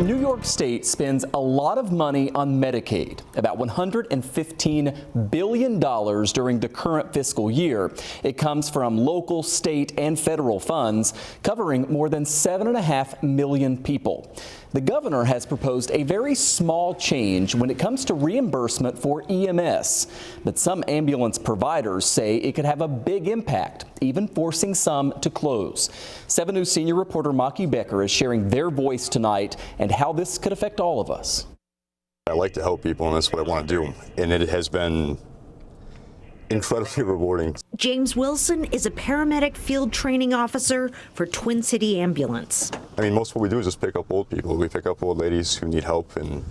New York State spends a lot of money on Medicaid, about $115 billion during the current fiscal year. It comes from local, state, and federal funds, covering more than 7.5 million people. The governor has proposed a very small change when it comes to reimbursement for EMS, but some ambulance providers say it could have a big impact, even forcing some to close. 7 News senior reporter Maki Becker is sharing their voice tonight and how this could affect all of us. I like to help people, and that's what I want to do, and it has been incredibly rewarding. James Wilson is a paramedic field training officer for Twin City Ambulance. I mean, most of what we do is just pick up old people. We pick up old ladies who need help and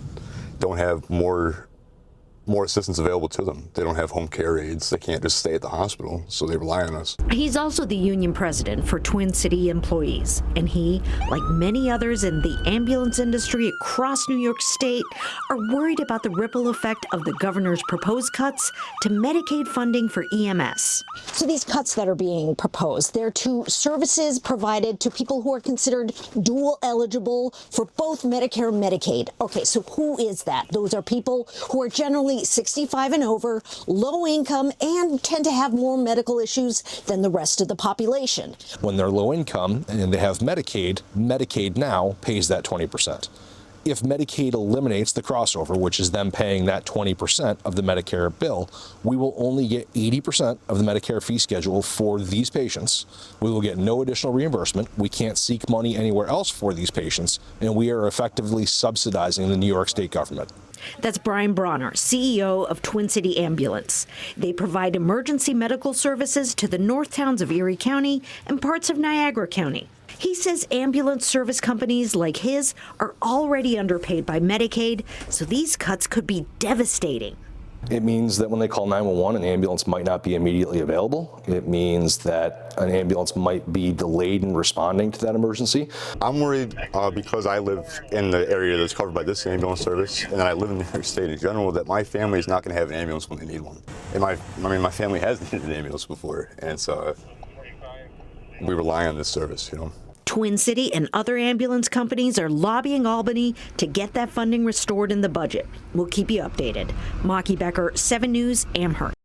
don't have more assistance available to them. They don't have home care aides. They can't just stay at the hospital, so they rely on us. He's also the union president for Twin City employees, and he, like many others in the ambulance industry across New York State, are worried about the ripple effect of the governor's proposed cuts to Medicaid funding for EMS. So these cuts that are being proposed, they're to services provided to people who are considered dual eligible for both Medicare and Medicaid. Okay, so who is that? Those are people who are generally 65 and over, low income, and tend to have more medical issues than the rest of the population. When they're low income and they have Medicaid, Medicaid now pays that 20%. If Medicaid eliminates the crossover, which is them paying that 20% of the Medicare bill, we will only get 80% of the Medicare fee schedule for these patients. We will get no additional reimbursement. We can't seek money anywhere else for these patients, and we are effectively subsidizing the New York State government. That's Brian Bronner, CEO of Twin City Ambulance. They provide emergency medical services to the north towns of Erie County and parts of Niagara County. He says ambulance service companies like his are already underpaid by Medicaid, so these cuts could be devastating. It means that when they call 911, an ambulance might not be immediately available. It means that an ambulance might be delayed in responding to that emergency. I'm worried because I live in the area that's covered by this ambulance service, and I live in New York State in general, that my family is not going to have an ambulance when they need one. And my family has needed an ambulance before, and so we rely on this service, you know. Twin City and other ambulance companies are lobbying Albany to get that funding restored in the budget. We'll keep you updated. Maki Becker, 7 News, Amherst.